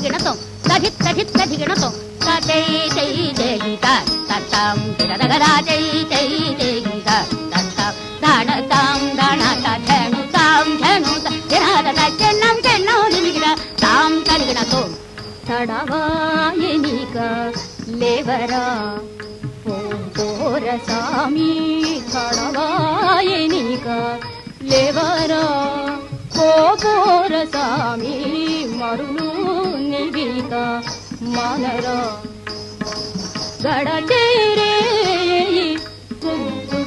గిణతం తధిత్ తధిత్ తధిగణతం తై తై తై తత్తం గిరదగరా తై తై తై తత్తం దాణతాం దాణత ధనుతాం ధనుత గిరదగ చెన్నం చెన్నం దిగిర తాం తలిగణతం తడవాయనిక లేవరా పోరసామి తడవాయనిక లేవరా పోరసామి మరులు నివిక మనరా గడచేరే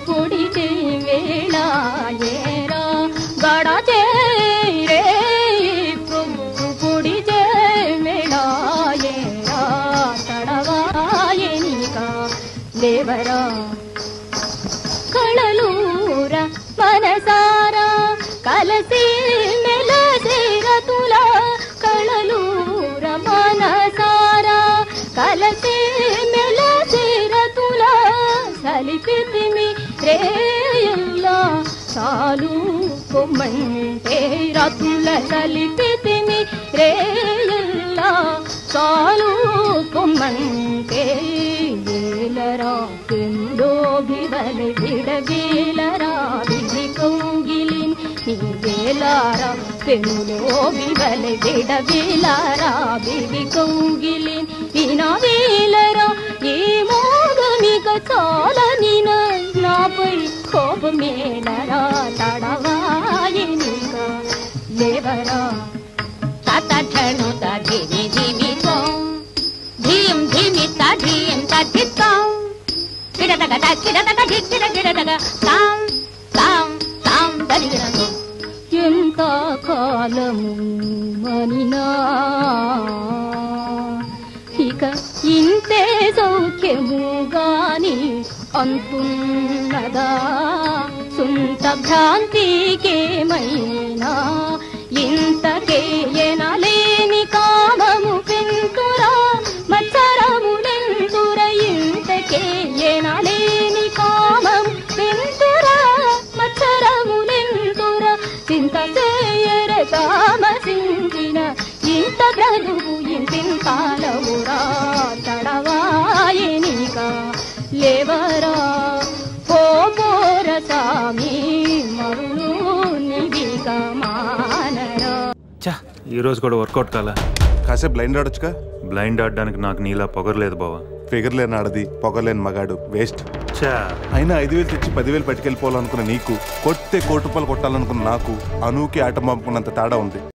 పొడితే వేళాయేరా గడచేరే పొడితే వేళాయేరా తడవాయనిక లేవరా కళలూర మనసారా కలసి మెలసిరతుల కళలూర మనసారా కలసి మెలసిరతుల సలిపితిమి రేయల్లా సాలు కొమ్మంటే రతుల సలిపితిమి రేయల్లా సాలు కొమ్మంటే వేలరా పెందో బివలి విడవేలరా విధి కౌగిలిన్ నీ వేలారా పెనులో బివలి విడవేలారా విధి కౌగిలిన్ వినా వేలరా ఏ మోగమిక చాలనిన నాపై కోపమేలరా తడవాయనిక లేవరా తతను తధిమి ధిమితో ధీం ధిమిత ధీం తధితం గిడదగ గిడదగ గిడదగ గిడదగ తాం తాం తాం తలిగణతో ఎంత కాలము మనినా ఇక ఇంతే సౌఖ్యము గాని అంతున్నదా సుంత భ్రాంతికేమైనా ఇంతకే ఎనలేని కామము పెంతురా మత్సరములెంతుర ఇంతకే ఎనలేని కామము పెంతురా మత్సరములెంతుర చింత చేయర తామసించిన ఇంత బ్రతుకు ఇంతింతాలవురా తడవాయనిక లేవరా పోరసామి మరులు నివిక మానరా. ఈ రోజు కూడా వర్కౌట్ కాలా. కాసేపు బ్లైండ్ ఆడొచ్చుగా. బ్లైండ్ ఆడడానికి నాకు నీలా పొగరలేదు బావా. ఫిగర్ లేని ఆడది పొగరలేని మగాడు వేస్ట్. అయినా 5,000 తెచ్చి 10,000 పట్టుకెళ్ళిపోవాలనుకున్న నీకు, కొట్టే ₹1,00,000 కొట్టాలనుకున్న నాకు అనూకి ఆట పంపుకున్నంత తేడా ఉంది.